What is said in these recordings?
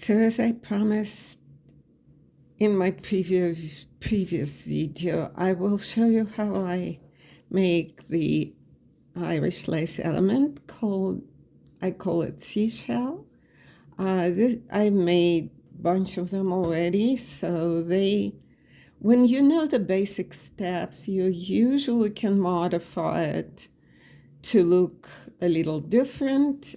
So as I promised in my previous video, I will show you how I make the Irish lace element I call it seashell. I made a bunch of them already, so when you know the basic steps, you usually can modify it to look a little different.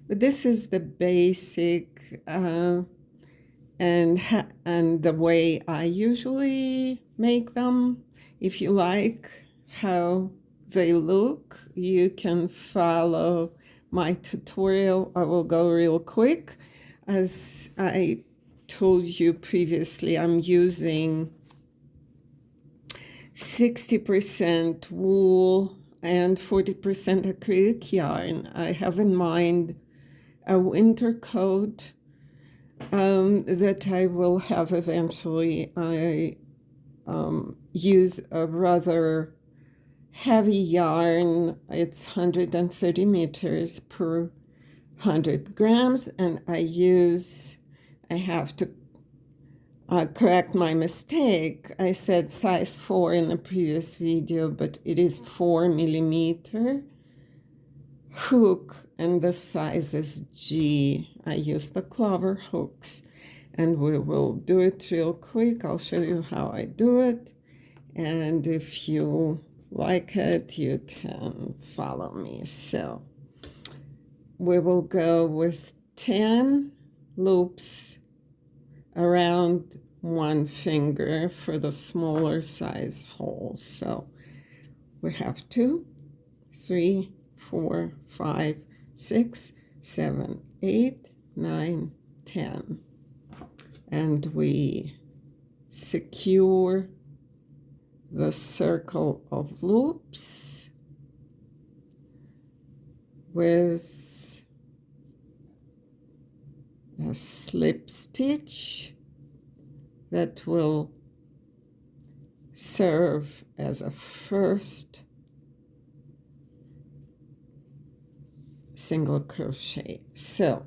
But this is the basic and the way I usually make them. If you like how they look, you can follow my tutorial. I will go real quick. As I told you previously, I'm using 60% wool and 40% acrylic yarn. I have in mind a winter coat that I will have eventually. I use a rather heavy yarn. It's 130 meters per 100 grams, and I have to correct my mistake. I said size 4 in the previous video, but it is 4 millimeter hook, and the size is G. I use the clover hooks, and we will do it real quick. I'll show you how I do it, and if you like it, you can follow me. So we will go with 10 loops around one finger for the smaller size holes. So we have 2, 3, 4, 5, 6, 7, 8, 9, 10. And we secure the circle of loops with a slip stitch that will serve as a first single crochet. So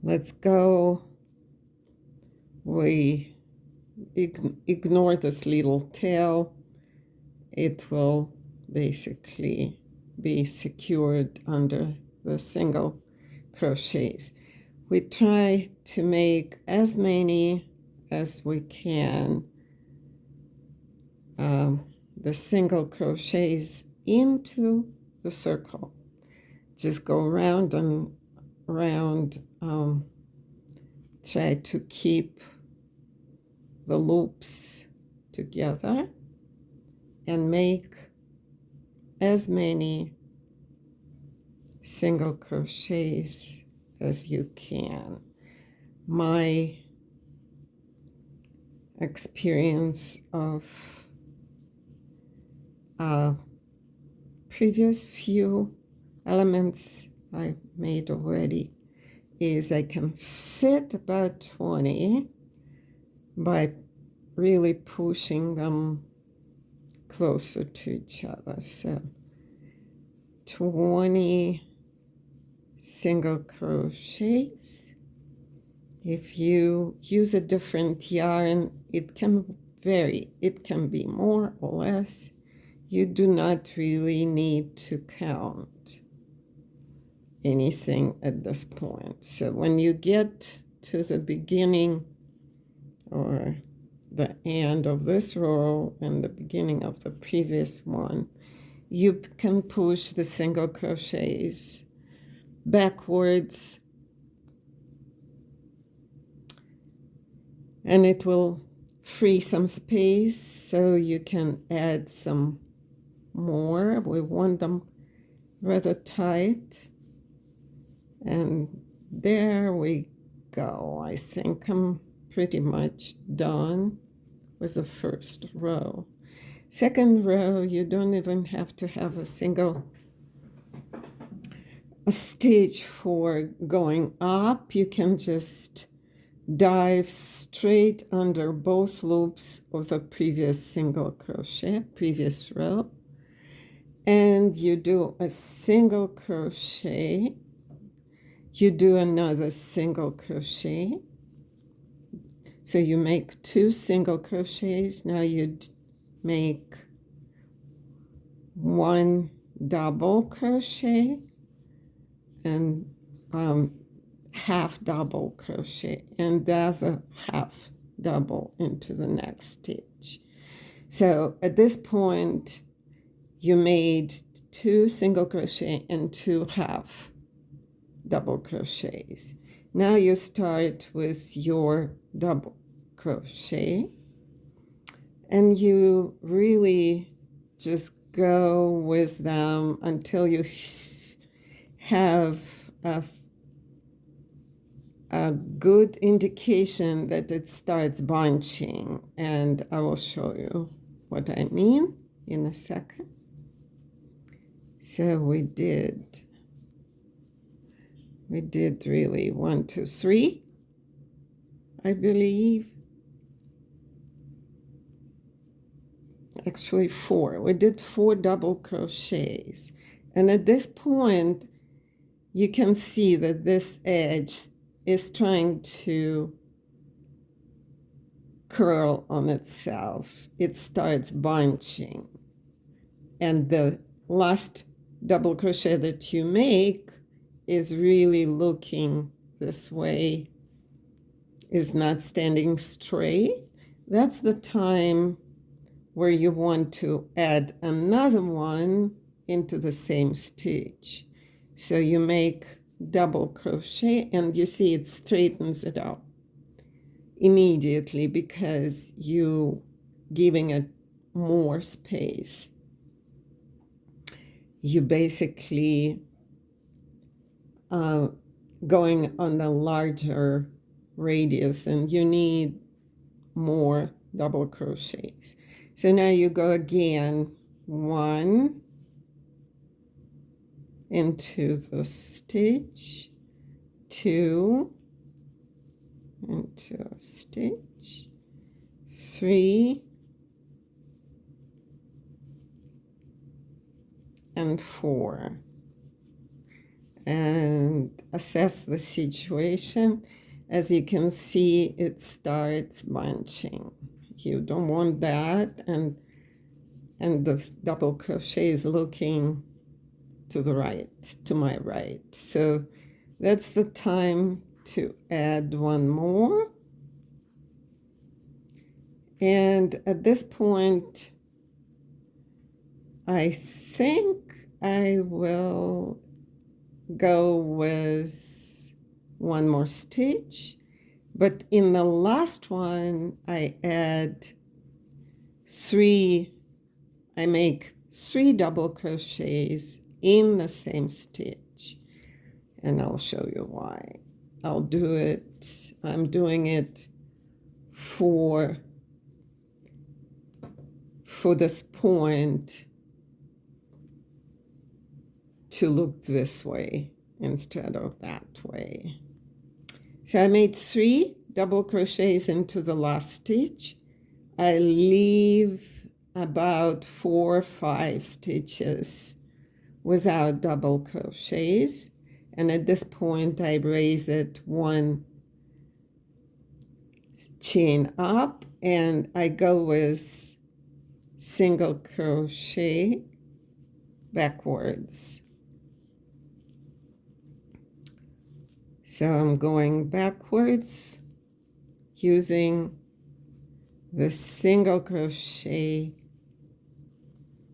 let's go. We ignore this little tail. It will basically be secured under the single crochets. We try to make as many as we can the single crochets into the circle. Just go round and round. Try to keep the loops together and make as many single crochets as you can. My experience of previous few elements I made already is I can fit about 20 by really pushing them closer to each other. So 20 single crochets. If you use a different yarn, it can vary. It can be more or less. You do not really need to count anything at this point. So when you get to the beginning or the end of this row and the beginning of the previous one, you can push the single crochets backwards, and it will free some space so you can add some more. We want them rather tight, and there we go. I think I'm pretty much done with the first row. Second row, you don't even have to have a stitch for going up. You can just dive straight under both loops of the previous single crochet, previous row, and you do a single crochet. you do another single crochet. So you make 2 single crochets. Now you make 1 double crochet and half double crochet, and there's a half double into the next stitch. So at this point, you made 2 single crochet and 2 half double crochets. Now you start with your double crochet, and you really just go with them until you have a good indication that it starts bunching, and I will show you what I mean in a second. So we did really 1, 2, 3, I believe. Actually 4. We did 4 double crochets. And at this point, you can see that this edge is trying to curl on itself. It starts bunching. And the last double crochet that you make is really looking this way, is not standing straight. That's the time where you want to add another one into the same stitch. So you make double crochet, and you see it straightens it out immediately because you giving it more space. You basically going on the larger radius, and you need more double crochets. So now you go again 1 into the stitch, 2 into a stitch, 3, and 4. And assess the situation. As you can see, it starts bunching. You don't want that, and the double crochet is looking to the right, to my right. So that's the time to add 1 more. And at this point, I think I will go with 1 more stitch. But in the last one, I make 3 double crochets in the same stitch. And I'll show you why. I'm doing it for this point to look this way instead of that way. So I made 3 double crochets into the last stitch. I leave about 4 or 5 stitches without double crochets. And at this point, I raise it 1 chain up, and I go with single crochet backwards. So I'm going backwards using the single crochet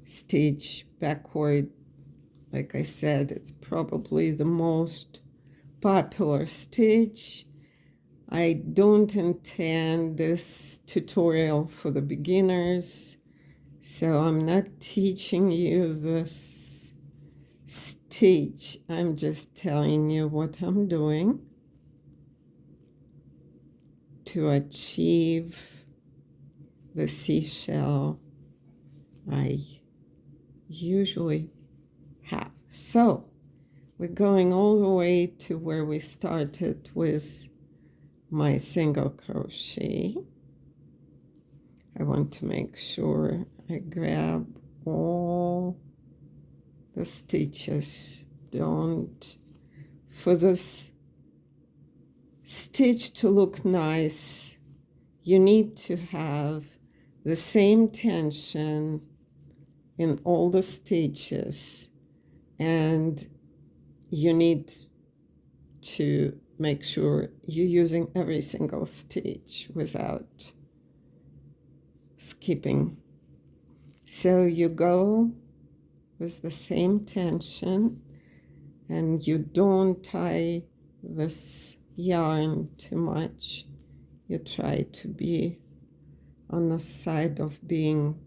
stitch backward. Like I said, it's probably the most popular stitch. I don't intend this tutorial for the beginners, so I'm not teaching you this stitch. I'm just telling you what I'm doing to achieve the seashell I usually have. So we're going all the way to where we started with my single crochet. I want to make sure I grab all the stitches. For this stitch to look nice, you need to have the same tension in all the stitches, and you need to make sure you're using every single stitch without skipping. So you go with the same tension, and you don't tie this yarn too much. You try to be on the side of being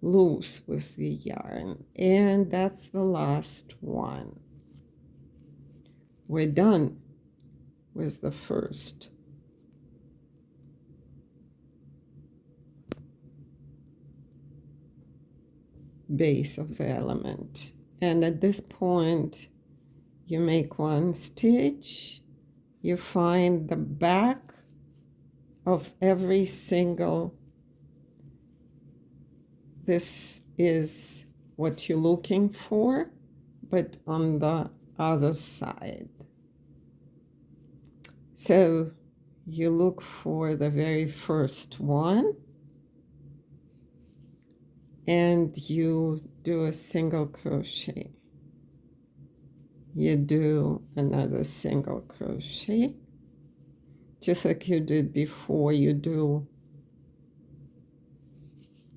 loose with the yarn. And that's the last one. We're done with the first. Base of the element. And at this point, you make one stitch, you find the back of every single, this is what you're looking for, but on the other side. So you look for the very first one, and you do a single crochet. You do another single crochet, just like you did before. You do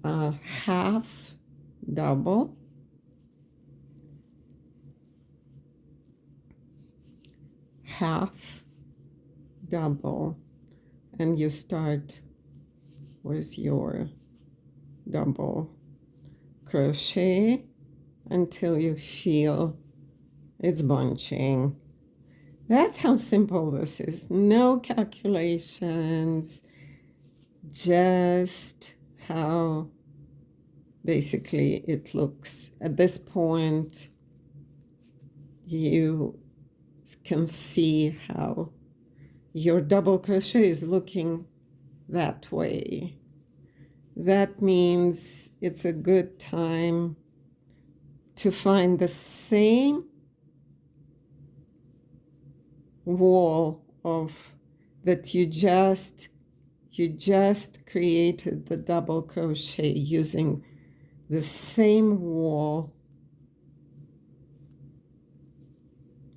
a half double, half double, and you start with your double crochet until you feel it's bunching. That's how simple this is. No calculations, just how basically it looks. At this point, you can see how your double crochet is looking that way. That means it's a good time to find the same wall of that you just created the double crochet using the same wall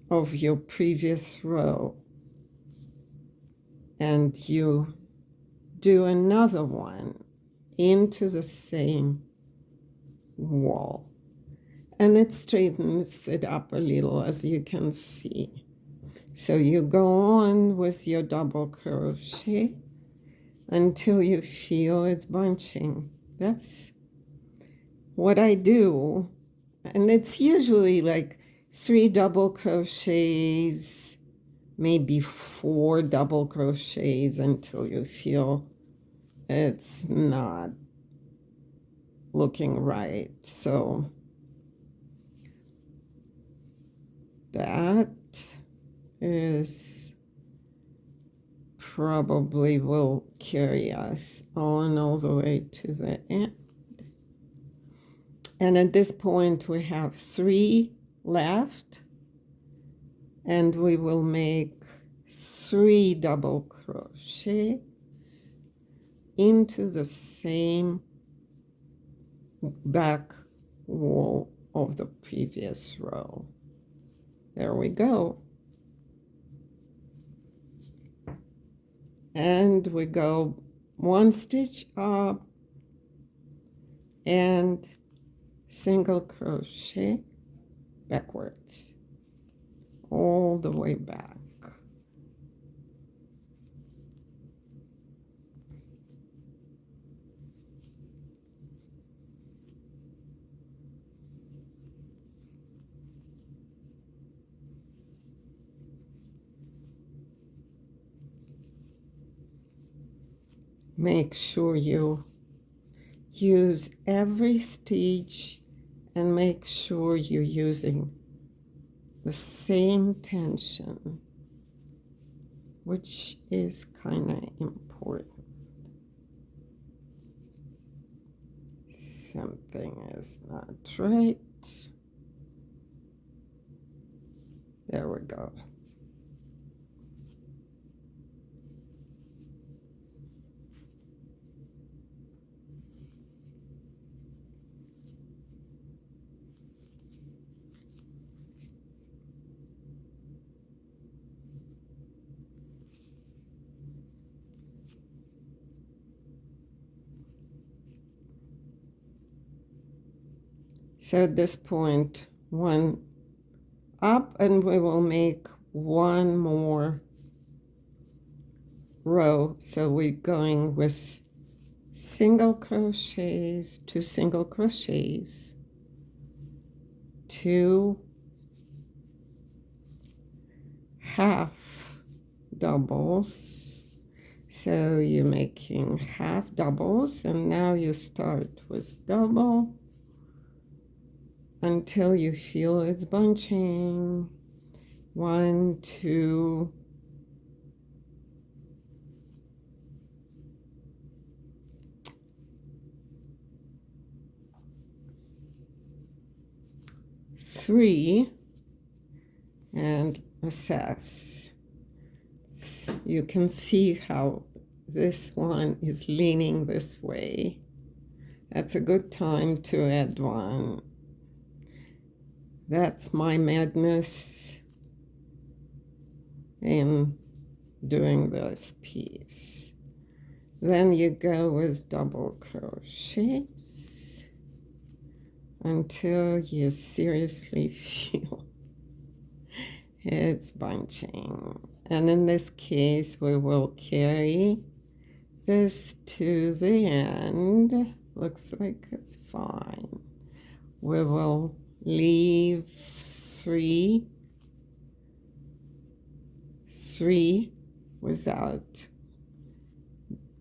of your previous row, and you do another one into the same wall, and it straightens it up a little, as you can see. So you go on with your double crochet until you feel it's bunching. That's what I do. And it's usually like 3 double crochets, maybe 4 double crochets until you feel it's not looking right. So that is probably will carry us on all the way to the end. And at this point we have 3 left, and we will make 3 double crochets into the same back wall of the previous row. There we go. And we go 1 stitch up and single crochet backwards all the way back. Make sure you use every stitch and make sure you're using the same tension, which is kind of important. Something is not right. There we go. So at this point, one up, and we will make one more row. So we're going with single crochets, 2 single crochets, 2 half doubles. So you're making half doubles, and now you start with double until you feel it's bunching. 1, 2, 3, and assess. You can see how this one is leaning this way. That's a good time to add one. That's my madness in doing this piece. Then you go with double crochets until you seriously feel it's bunching. And in this case, we will carry this to the end. Looks like it's fine. We will leave 3 without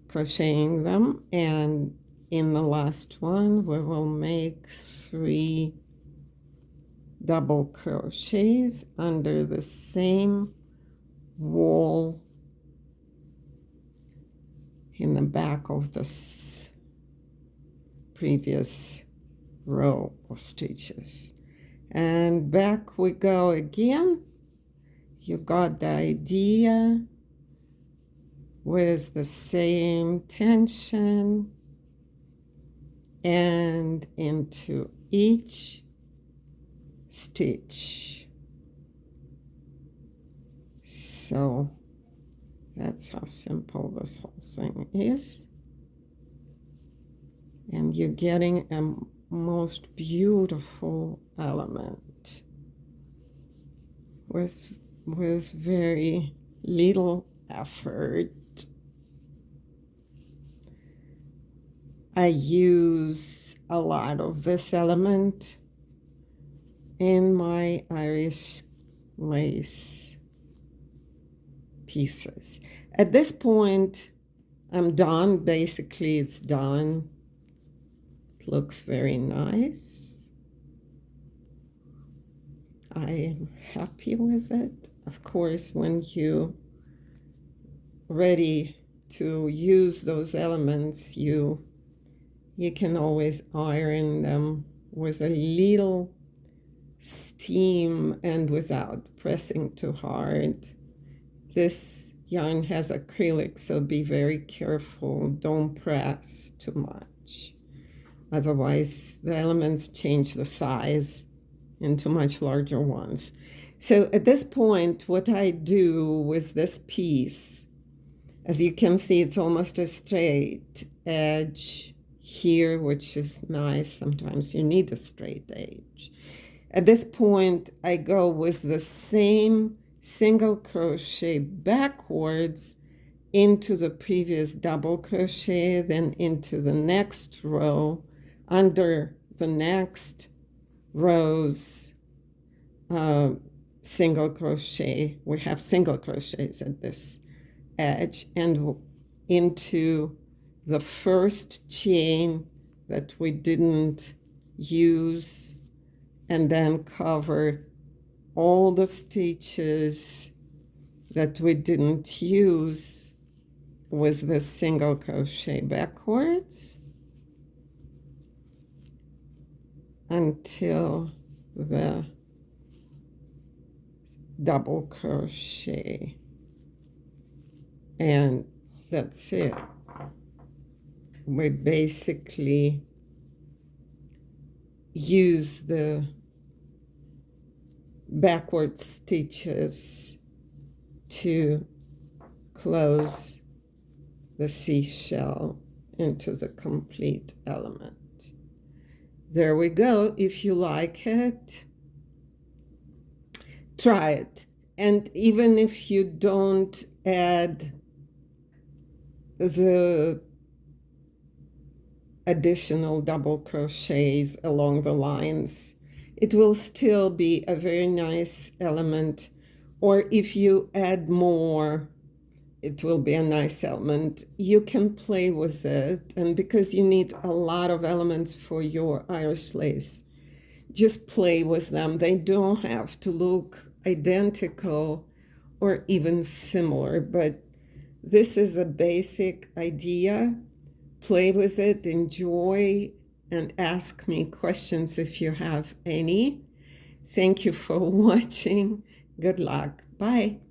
crocheting them, and in the last one we will make 3 double crochets under the same wool in the back of this previous row of stitches. And back we go again. You got the idea, with the same tension and into each stitch. So that's how simple this whole thing is. And you're getting a most beautiful element with very little effort. I use a lot of this element in my Irish lace pieces. At this point, I'm done. Basically, it's done. It looks very nice. I am happy with it. Of course, when you're ready to use those elements, you can always iron them with a little steam and without pressing too hard. This yarn has acrylic, so be very careful. Don't press too much. Otherwise, the elements change the size into much larger ones. So at this point, what I do with this piece, as you can see, it's almost a straight edge here, which is nice. Sometimes you need a straight edge. At this point, I go with the same single crochet backwards into the previous double crochet, then into the next row, under the next row's single crochet. We have single crochets at this edge, and into the first chain that we didn't use, and then cover all the stitches that we didn't use with the single crochet backwards until the double crochet. And that's it. We basically use the backward stitches to close the seashell into the complete element. There we go. If you like it, try it. And even if you don't add the additional double crochets along the lines, it will still be a very nice element. Or if you add more, it will be a nice element. You can play with it, and because you need a lot of elements for your Irish lace, just play with them. They don't have to look identical or even similar, but this is a basic idea. Play with it, enjoy, and ask me questions if you have any. Thank you for watching. Good luck. Bye.